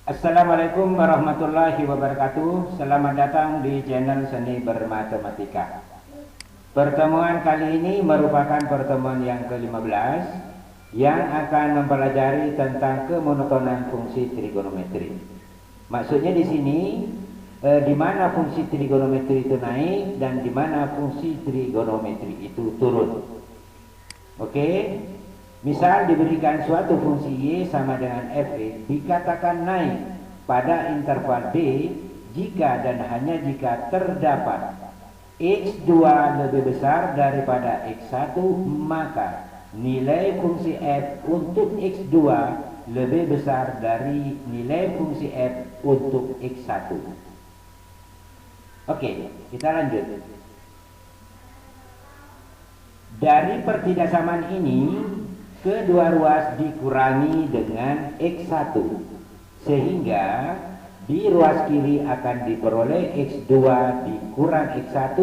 Assalamualaikum warahmatullahi wabarakatuh. Selamat datang di channel Seni Bermatematika. Pertemuan kali ini merupakan pertemuan yang ke-15 yang akan mempelajari tentang kemonotonan fungsi trigonometri. Maksudnya di sini di mana fungsi trigonometri itu naik dan di mana fungsi trigonometri itu turun. Oke? Misal diberikan suatu fungsi Y sama dengan Fx dikatakan naik pada interval D jika dan hanya jika terdapat X2 lebih besar daripada X1, maka nilai fungsi F untuk X2 lebih besar dari nilai fungsi F untuk X1. Oke, kita lanjut. Dari pertidaksamaan ini, kedua ruas dikurangi dengan X1 sehingga di ruas kiri akan diperoleh X2 dikurang X1,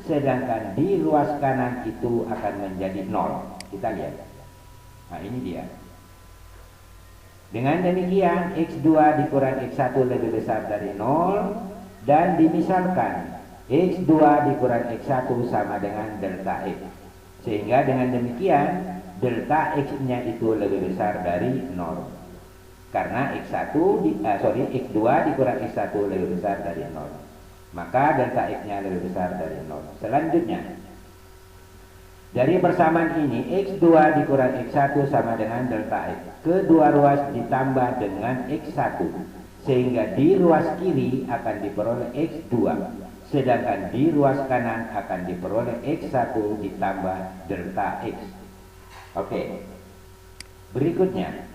sedangkan di ruas kanan itu akan menjadi 0. Kita lihat. Nah, ini dia. Dengan demikian X2 dikurang X1 lebih besar dari 0 dan dimisalkan X2 dikurang X1 sama dengan delta X. Sehingga dengan demikian delta X-nya itu lebih besar dari 0. Karena X2 dikurang X1 lebih besar dari 0. Maka delta X-nya lebih besar dari 0. Selanjutnya, dari persamaan ini X2 dikurang X1 sama dengan delta X. Kedua ruas ditambah dengan X1. Sehingga di ruas kiri akan diperoleh X2. Sedangkan di ruas kanan akan diperoleh X1 ditambah delta X. Oke. Berikutnya,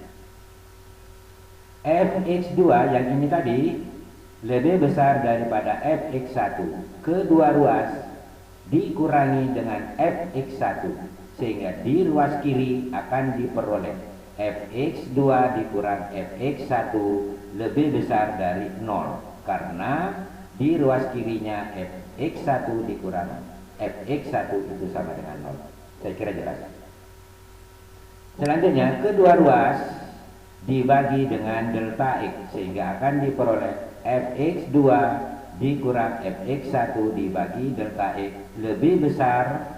Fx2 yang ini tadi lebih besar daripada Fx1. Kedua ruas dikurangi dengan Fx1 sehingga di ruas kiri akan diperoleh Fx2 dikurang Fx1 lebih besar dari 0 karena di ruas kirinya Fx1 dikurang Fx1 itu sama dengan 0. Saya kira jelas. Selanjutnya, kedua ruas dibagi dengan delta X sehingga akan diperoleh Fx2 dikurang Fx1 dibagi delta X lebih besar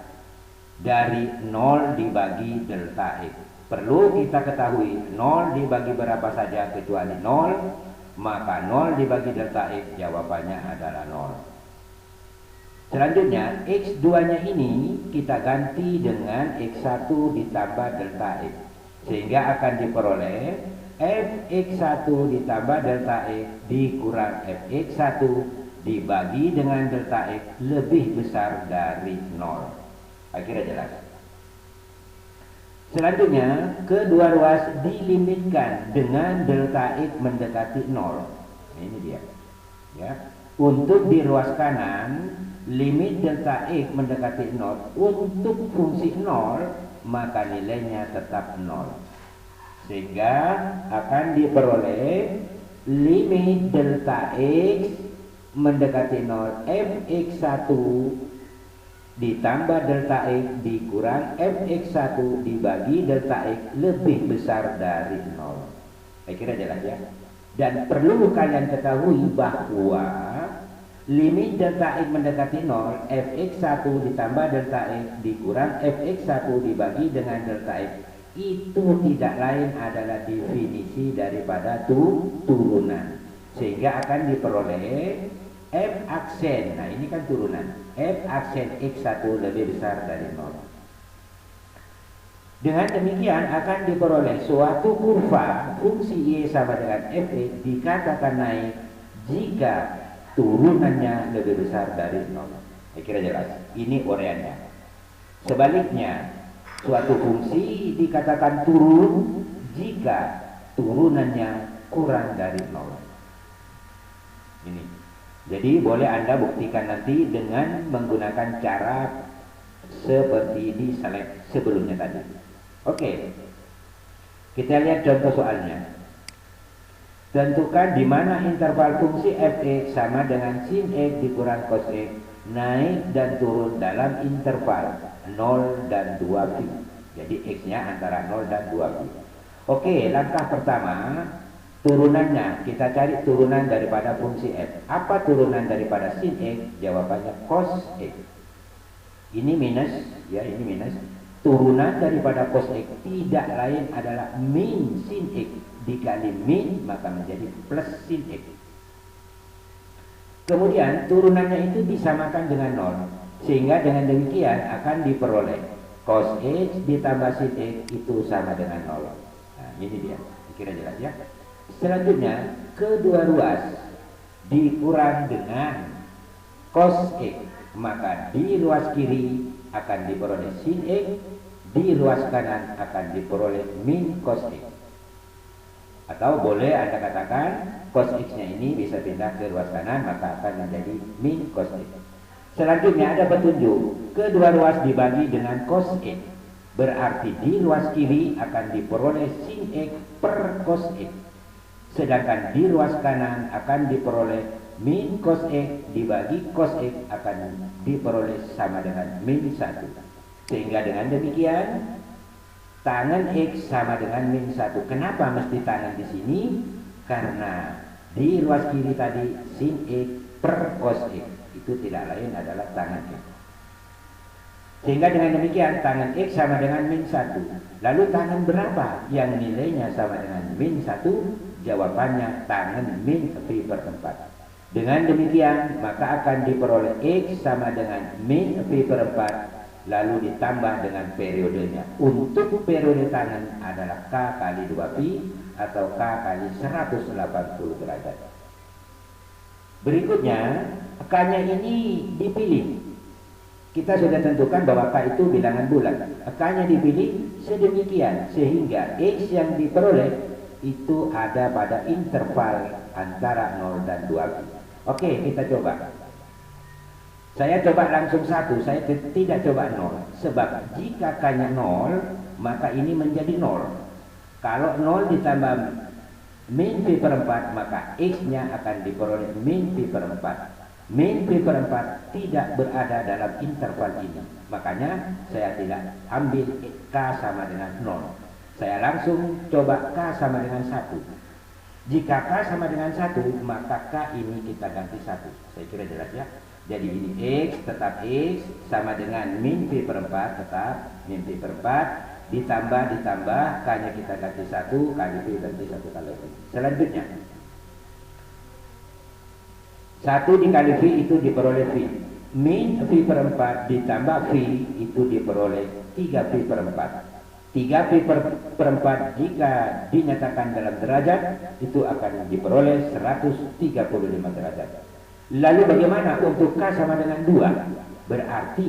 dari 0 dibagi delta X. Perlu kita ketahui 0 dibagi berapa saja kecuali 0, maka 0 dibagi delta X jawabannya adalah 0. Selanjutnya, X2-nya ini kita ganti dengan X1 ditambah delta X. Sehingga akan diperoleh Fx1 ditambah delta X dikurang Fx1 dibagi dengan delta X lebih besar dari 0. Akhirnya jelas. Selanjutnya, kedua ruas dilimitkan dengan delta X mendekati 0. Ini dia. Ya. Untuk di ruas kanan, limit delta X mendekati 0 untuk fungsi 0 maka nilainya tetap 0. Sehingga akan diperoleh limit delta X mendekati 0 Fx1 ditambah delta X dikurang Fx1 dibagi delta X lebih besar dari 0. Saya kira jelas ya. Dan perlu kalian ketahui bahwa limit delta X mendekati 0 Fx1 ditambah delta X dikurang Fx1 dibagi dengan delta X itu tidak lain adalah definisi daripada turunan. Sehingga akan diperoleh F aksen, nah ini kan turunan, F aksen X1 lebih besar dari 0. Dengan demikian akan diperoleh suatu kurva fungsi Y sama dengan Fx dikatakan naik jika turunannya lebih besar dari 0. Saya kira jelas. Ini uraiannya. Sebaliknya, suatu fungsi dikatakan turun jika turunannya kurang dari 0. Ini. Jadi boleh Anda buktikan nanti dengan menggunakan cara seperti di slide sebelumnya tadi. Oke. Kita lihat contoh soalnya. Tentukan di mana interval fungsi Fx sama dengan sin X dikurang cos X naik dan turun dalam interval 0 dan 2π. Jadi X-nya antara 0 dan 2π. Oke, langkah pertama Turunannya, kita cari turunan daripada fungsi f. Apa turunan daripada sin x? Jawabannya cos x. Ini minus, ya ini minus. Turunan daripada cos x tidak lain adalah min sin x. Dikali min maka menjadi plus sin x. Kemudian turunannya itu disamakan dengan 0. Sehingga dengan demikian akan diperoleh cos x ditambah sin x itu sama dengan 0. Nah ini dia, kira jelas ya. Selanjutnya kedua ruas dikurang dengan cos x, maka di ruas kiri akan diperoleh sin x, di ruas kanan akan diperoleh min cos x. Atau boleh Anda katakan cos x-nya ini bisa pindah ke ruas kanan, maka akan menjadi min cos x. Selanjutnya ada petunjuk kedua ruas dibagi dengan cos x, berarti di ruas kiri akan diperoleh sin x per cos x. Sedangkan di ruas kanan akan diperoleh min cos x dibagi cos x akan diperoleh sama dengan min 1. Sehingga dengan demikian tangen x sama dengan min 1. Kenapa mesti tangen di sini? Karena di ruas kiri tadi sin x per cos x itu tidak lain adalah tangen x. Sehingga dengan demikian tangen x sama dengan min 1. Lalu tangen berapa yang nilainya sama dengan min 1? Jawabannya tangen min pi per 4. Dengan demikian maka akan diperoleh x sama dengan min pi per 4 lalu ditambah dengan periodenya. Untuk periode tangen adalah k kali 2 pi atau k kali 180 derajat. Berikutnya k-nya ini dipilih. Kita sudah tentukan bahwa k itu bilangan bulat. K-nya dipilih sedemikian sehingga x yang diperoleh itu ada pada interval antara 0 dan 2 pi. Oke, kita coba. Saya coba langsung 1, saya tidak coba 0. Sebab jika k-nya 0, maka ini menjadi 0. Kalau 0 ditambah min pi per 4, maka x-nya akan diperoleh min pi per 4. Min pi per 4 tidak berada dalam interval ini. Makanya saya tidak ambil k sama dengan 0. Saya langsung coba k sama dengan 1. Jika k sama dengan 1, maka k ini kita ganti 1. Saya kira jelas ya. Jadi ini x tetap x sama dengan min pi per 4 tetap min pi per 4 ditambah k-nya kita ganti 1 kali pi ganti 1 kali pi. Selanjutnya 1 dikali pi itu diperoleh pi. Min pi per 4 ditambah pi itu diperoleh 3 pi per 4. 3 pi per 4 jika dinyatakan dalam derajat itu akan diperoleh 135 derajat. Lalu bagaimana untuk k sama dengan 2? Berarti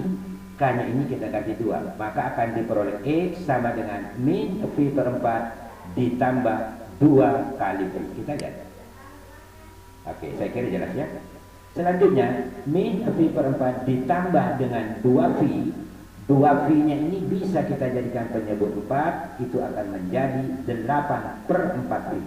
k-nya ini kita ganti 2, maka akan diperoleh x sama dengan min pi per 4 ditambah 2 kali pi. Kita lihat. Oke, saya kira jelas ya. Selanjutnya min pi per 4 ditambah dengan 2 pi. 2 pi-nya ini bisa kita jadikan penyebut 4, itu akan menjadi 8 per 4 pi.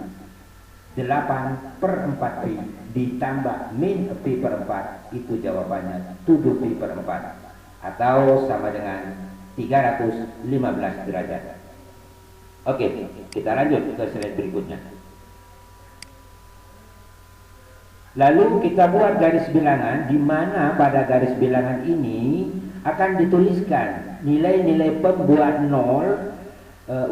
8 per 4 pi ditambah min pi per 4, itu jawabannya 7 pi per 4 atau sama dengan 315 derajat. Oke, kita lanjut ke slide berikutnya. Lalu kita buat garis bilangan di mana pada garis bilangan ini akan dituliskan nilai-nilai pembuat 0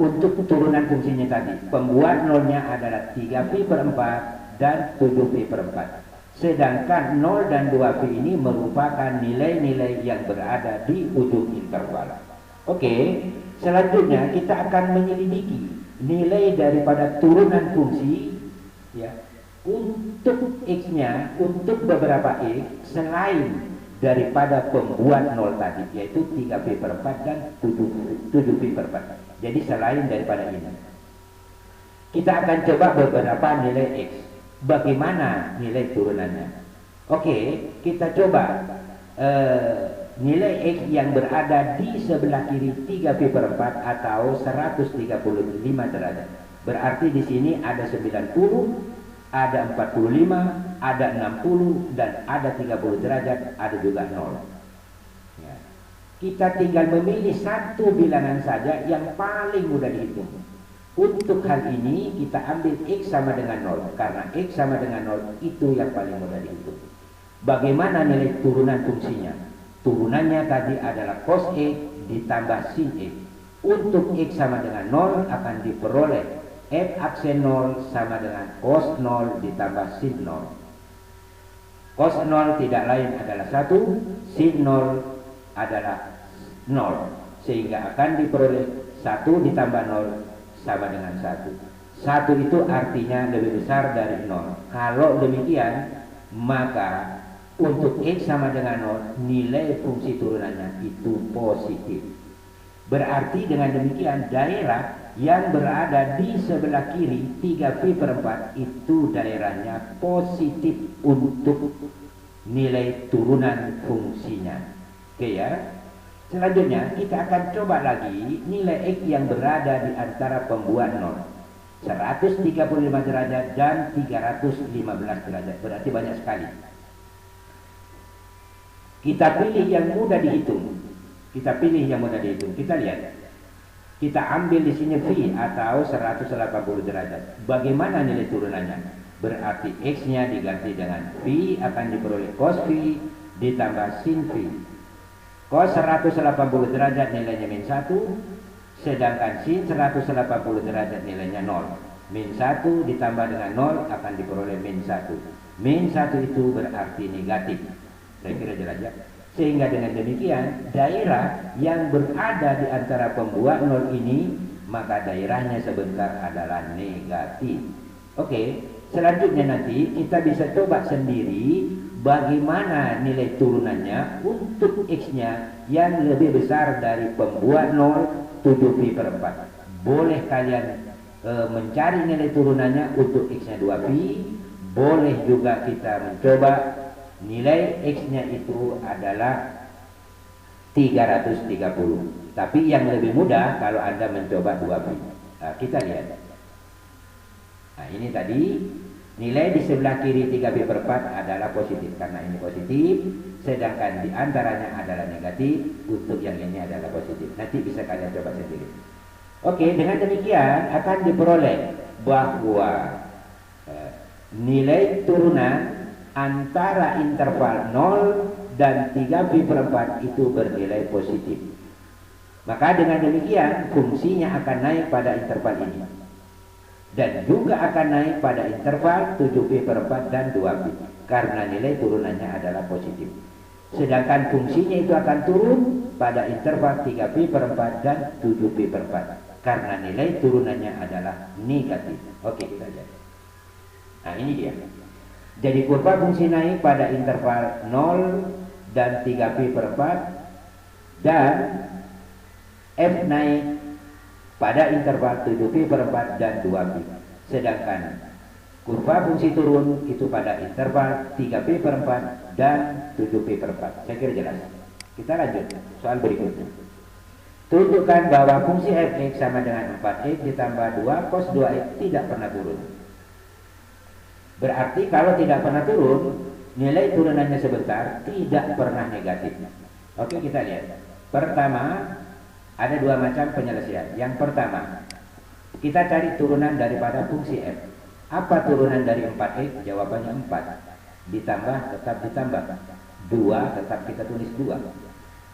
untuk turunan fungsinya tadi. Pembuat 0-nya adalah 3 pi per 4 dan 7 pi per 4. Sedangkan 0 dan 2 pi ini merupakan nilai-nilai yang berada di ujung interval. Oke, selanjutnya kita akan menyelidiki nilai daripada turunan fungsi ya, untuk x-nya, untuk beberapa x selain daripada pembuat 0 tadi, yaitu 3 pi per 4 dan 7 pi per 4. Jadi selain daripada ini, kita akan coba beberapa nilai x. Bagaimana nilai turunannya? Oke, kita coba nilai x yang berada di sebelah kiri 3 pi per 4 atau 135 derajat. Berarti di sini ada 90, ada 45, ada 60, dan ada 30 derajat, ada juga 0. Ya. Kita tinggal memilih satu bilangan saja yang paling mudah dihitung. Untuk hal ini kita ambil X sama dengan 0. Karena X sama dengan 0 itu yang paling mudah dihitung. Bagaimana nilai turunan fungsinya? Turunannya tadi adalah cos X ditambah sin X. Untuk X sama dengan 0 akan diperoleh F aksen 0 sama dengan cos 0 ditambah sin 0. Cos 0 tidak lain adalah 1, sin 0 adalah 0. Sehingga akan diperoleh 1 ditambah 0 sama dengan 1. 1 itu artinya lebih besar dari 0. Kalau demikian, maka untuk X sama dengan 0, nilai fungsi turunannya itu positif. Berarti dengan demikian daerah yang berada di sebelah kiri 3pi/4 itu daerahnya positif untuk nilai turunan fungsinya. Oke ya. Selanjutnya kita akan coba lagi nilai X yang berada di antara pembuat 0. 135 derajat dan 315 derajat. Berarti banyak sekali. Kita pilih yang mudah dihitung. Kita pilih yang mudah dihitung. Kita lihat. Kita ambil di sini phi atau 180 derajat. Bagaimana nilai turunannya? Berarti X-nya diganti dengan phi akan diperoleh cos phi ditambah sin phi. Cos 180 derajat nilainya min 1, sedangkan sin 180 derajat nilainya 0. Min 1 ditambah dengan 0 akan diperoleh min 1. Min 1 itu berarti negatif. Saya kira jelas ya. Sehingga dengan demikian daerah yang berada di antara pembuat 0 ini, maka daerahnya sebentar adalah negatif. Oke, selanjutnya nanti kita bisa coba sendiri bagaimana nilai turunannya untuk X-nya yang lebih besar dari pembuat 0 7pi/4. Boleh kalian mencari nilai turunannya untuk X-nya 2pi. Boleh juga kita mencoba nilai X-nya itu adalah 330. Tapi yang lebih mudah kalau Anda mencoba 2pi. Nah, kita lihat. Nah, ini tadi nilai di sebelah kiri 3pi/4 adalah positif karena ini positif, sedangkan di antaranya adalah negatif, untuk yang ini adalah positif. Nanti bisa kalian coba sendiri. Oke, dengan demikian akan diperoleh bahwa nilai turunan antara interval 0 dan 3pi/4 itu bernilai positif. Maka dengan demikian fungsinya akan naik pada interval ini. Dan juga akan naik pada interval 7pi/4 dan 2pi. Karena nilai turunannya adalah positif. Sedangkan fungsinya itu akan turun pada interval 3pi/4 dan 7pi/4. Karena nilai turunannya adalah negatif. Oke, kita lihat. Nah, ini dia. Jadi kurva fungsi naik pada interval 0 dan 3pi/4 dan F naik pada interval 7pi/4 dan 2pi. Sedangkan kurva fungsi turun itu pada interval 3pi/4 dan 7pi/4. Saya kira jelas. Kita lanjut soal berikutnya. Tunjukkan bahwa fungsi fx sama dengan 4x ditambah 2 cos 2x tidak pernah turun. Berarti kalau tidak pernah turun, nilai turunannya sebentar tidak pernah negatif. Oke, kita lihat. Pertama, ada dua macam penyelesaian. Yang pertama, kita cari turunan daripada fungsi f. Apa turunan dari 4x? Jawabannya 4. Ditambah, tetap ditambah. 2, tetap kita tulis 2.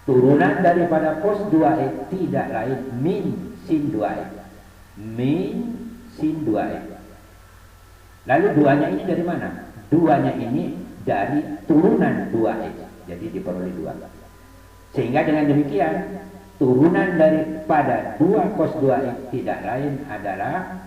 Turunan daripada cos 2x tidak lain min sin 2x. Min sin 2x. Lalu 2-nya ini dari mana? 2-nya ini dari turunan 2x. Jadi diperoleh 2. Sehingga dengan demikian turunan daripada 2 cos 2x tidak lain adalah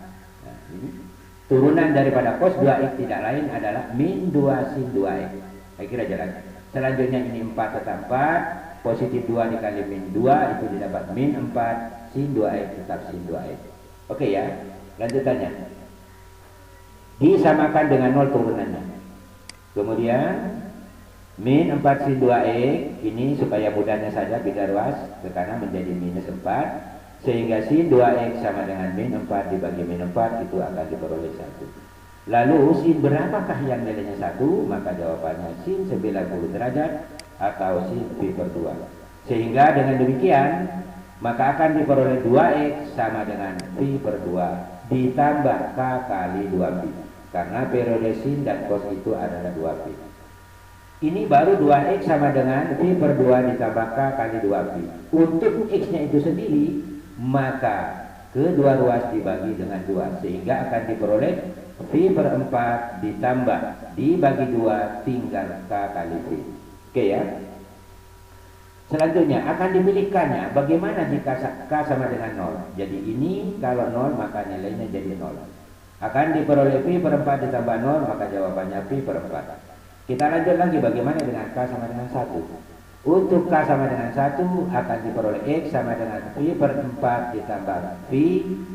turunan daripada cos 2x tidak lain adalah min 2 sin 2x. Saya kira jelas. Selanjutnya ini 4 tetap 4, positif 2 dikali min 2 itu didapat min 4 sin 2x tetap sin 2x. Oke ya, lanjutannya. Disamakan dengan 0 turunannya. Kemudian min 4 sin 2x ini supaya mudahnya saja pindah ruas ke kanan menjadi minus 4, sehingga sin 2x sama dengan min 4 dibagi min 4 itu akan diperoleh 1. Lalu sin berapakah yang nilainya 1? Maka jawabannya sin 90 derajat atau sin pi/2. Sehingga dengan demikian maka akan diperoleh 2X sama dengan Pi per 2 ditambah K kali 2Pi. Karena periode sin dan cos itu adalah 2Pi. Ini baru 2X sama dengan Pi per 2 ditambah K kali 2Pi. Untuk X-nya itu sendiri, maka kedua ruas dibagi dengan 2. Sehingga akan diperoleh Pi per 4 ditambah dibagi 2 tinggal K kali Pi. Oke ya. Selanjutnya akan dipilihkannya bagaimana jika K sama dengan 0. Jadi ini kalau 0 maka nilainya jadi 0. Akan diperoleh Pi per 4 ditambah 0 maka jawabannya Pi per 4. Kita lanjut lagi bagaimana dengan K sama dengan 1. Untuk K sama dengan 1 akan diperoleh X sama dengan Pi per 4 ditambah Pi,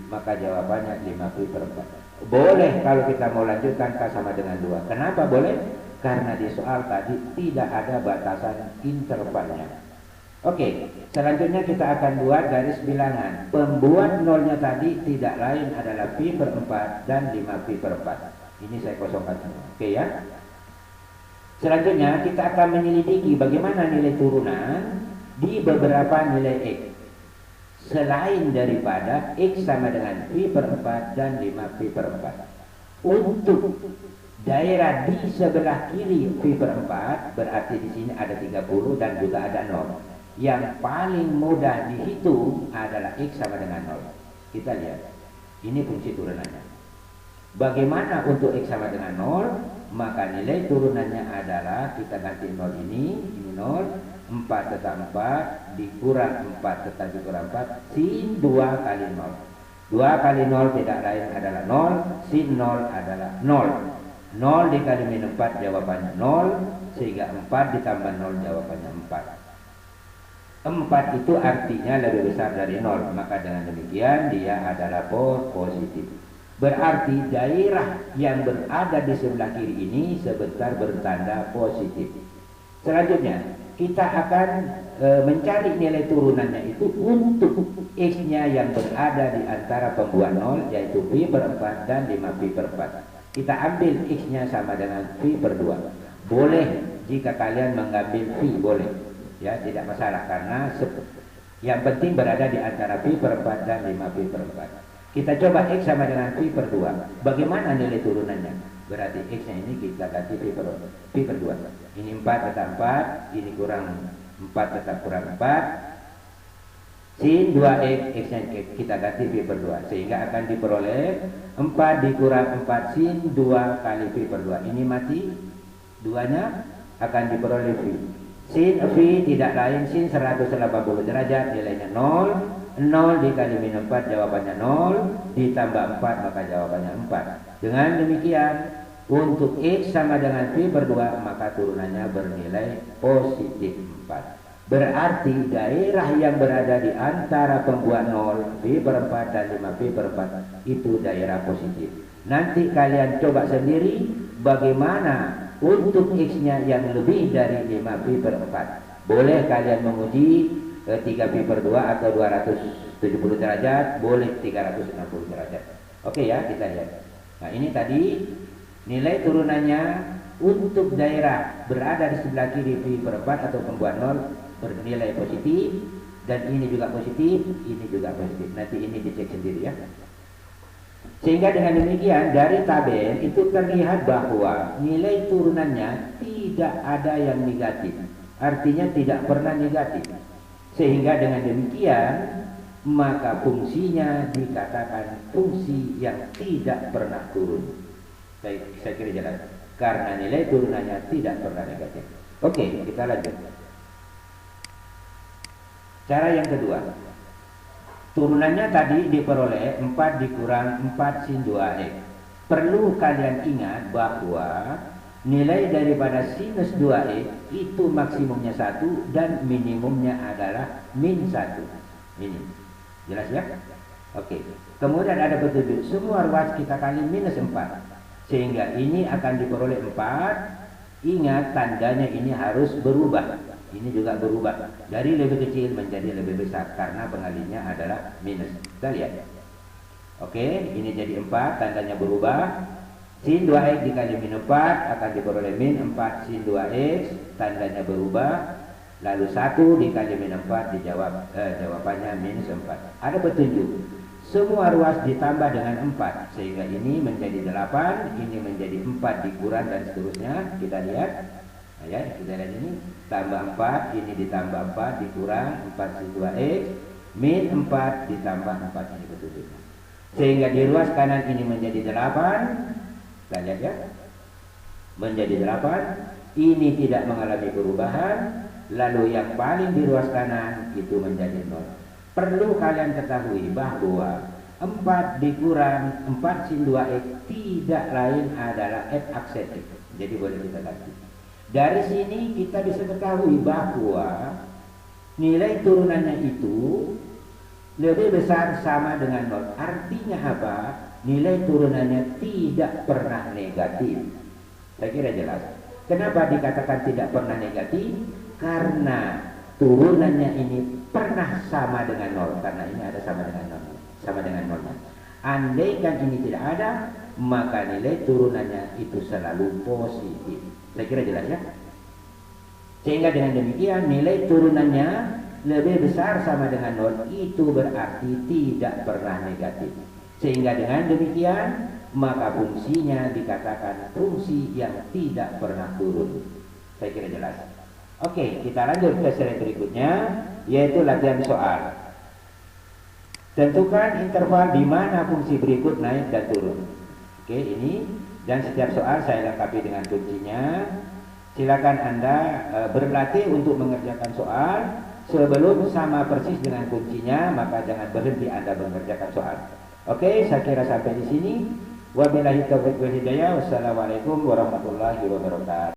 maka jawabannya 5 Pi per 4. Boleh kalau kita mau lanjutkan K sama dengan 2. Kenapa boleh? Karena di soal tadi tidak ada batasan intervalnya. Oke, selanjutnya kita akan buat garis bilangan. Pembuat nolnya tadi tidak lain adalah Pi per 4 dan 5 Pi per 4. Ini saya kosongkan semua. Oke ya. Selanjutnya kita akan menyelidiki bagaimana nilai turunan di beberapa nilai X selain daripada X sama dengan Pi per 4 dan 5 Pi per 4. Untuk daerah di sebelah kiri Pi per 4 berarti di sini ada 30 dan juga ada 0. Yang paling mudah dihitung adalah X sama dengan 0. Kita lihat, ini fungsi turunannya. Bagaimana untuk X sama dengan 0? Maka nilai turunannya adalah kita ganti 0 ini 0, 4 tetap 4 dikurang 4 tetap dikurang 4 sin 2 kali 0. 2 kali 0 tidak lain adalah 0, sin 0 adalah 0. 0 dikali min 4 jawabannya 0, sehingga 4 ditambah 0 jawabannya 4. 4 itu artinya lebih besar dari 0, maka dengan demikian dia adalah positif. Berarti daerah yang berada di sebelah kiri ini sebentar bertanda positif. Selanjutnya kita akan mencari nilai turunannya itu untuk X-nya yang berada di antara pembuat 0, yaitu Pi per 4 dan 5 Pi per 4. Kita ambil X-nya sama dengan Pi per 2. Boleh jika kalian mengambil Pi, boleh ya, tidak masalah, karena yang penting berada di antara Pi per 4 dan 5 Pi per 4. Kita coba X sama dengan Pi per 2. Bagaimana nilai turunannya? Berarti X-nya ini kita ganti Pi per 2. Ini 4 tetap 4, ini kurang 4 tetap kurang 4. Sin 2X, X-nya kita ganti Pi per 2. Sehingga akan diperoleh 4 dikurang 4 sin 2 kali Pi per 2. Ini mati, 2-nya akan diperoleh Pi. Sin Pi tidak lain sin 180 derajat, nilainya 0. 0 dikali min 4 jawabannya 0, ditambah 4 maka jawabannya 4. Dengan demikian untuk X sama dengan Pi per 2 maka turunannya bernilai positif 4. Berarti daerah yang berada di antara pembuat 0 Pi per 4 dan 5 Pi per 4 itu daerah positif. Nanti kalian coba sendiri bagaimana untuk X-nya yang lebih dari 5 Pi per 4. Boleh kalian menguji 3 Pi per 2 atau 270 derajat, boleh 360 derajat. Oke ya, kita lihat. Nah ini tadi nilai turunannya untuk daerah berada di sebelah kiri Pi per 4 atau pembuat 0 bernilai positif, dan ini juga positif, ini juga positif. Nanti ini dicek sendiri ya. Sehingga dengan demikian dari tabel itu terlihat bahwa nilai turunannya tidak ada yang negatif, artinya tidak pernah negatif. Sehingga dengan demikian maka fungsinya dikatakan fungsi yang tidak pernah turun. Saya kira jelas, karena nilai turunannya tidak pernah negatif. Oke, kita lanjut. Cara yang kedua, turunannya tadi diperoleh 4 dikurang 4 sin 2X. Perlu kalian ingat bahwa nilai daripada sinus 2X itu maksimumnya 1 dan minimumnya adalah min 1. Ini jelas ya? Oke. Kemudian ada petunjuk semua ruas kita kali minus 4, sehingga ini akan diperoleh 4. Ingat tandanya ini harus berubah. Ini juga berubah dari lebih kecil menjadi lebih besar karena pengalinya adalah minus. Kita lihat. Oke, ini jadi 4, tandanya berubah. Sin 2X dikali min 4 akan diperoleh min 4 sin 2X, tandanya berubah. Lalu 1 dikali min 4 dijawab jawabannya minus 4. Ada petunjuk. Semua ruas ditambah dengan 4 sehingga ini menjadi 8, ini menjadi 4 dikurang dan seterusnya. Kita lihat. Nah, ya, kita lihat ini tambah 4, ini ditambah 4 dikurang 4 sin 2x min 4 ditambah 4, ini petunjuknya. Sehingga di ruas kanan ini menjadi 8. Kita lihat ya. Menjadi 8. Ini tidak mengalami perubahan. Lalu yang paling di ruas kanan itu menjadi 0. Perlu kalian ketahui bahwa 4 dikurang 4 sin 2x tidak lain adalah f aksen x. Jadi boleh kita ganti. Dari sini kita bisa ketahui bahwa nilai turunannya itu lebih besar sama dengan 0. Artinya apa? Nilai turunannya tidak pernah negatif. Saya kira jelas. Kenapa dikatakan tidak pernah negatif? Karena turunannya ini pernah sama dengan 0. Karena ini ada sama dengan 0. Sama dengan 0. Andaikan ini tidak ada, maka nilai turunannya itu selalu positif. Saya kira jelas ya. Sehingga dengan demikian nilai turunannya lebih besar sama dengan 0, itu berarti tidak pernah negatif. Sehingga dengan demikian maka fungsinya dikatakan fungsi yang tidak pernah turun. Saya kira jelas. Oke, kita lanjut ke slide berikutnya, yaitu latihan soal. Tentukan interval di mana fungsi berikut naik dan turun. Oke, ini dan setiap soal saya lengkapi dengan kuncinya. Silakan Anda berlatih untuk mengerjakan soal. Sebelum sama persis dengan kuncinya, maka jangan berhenti Anda mengerjakan soal. Oke, saya kira sampai di sini. Wabillahi taufiq wal hidayah. Wassalamualaikum warahmatullahi wabarakatuh.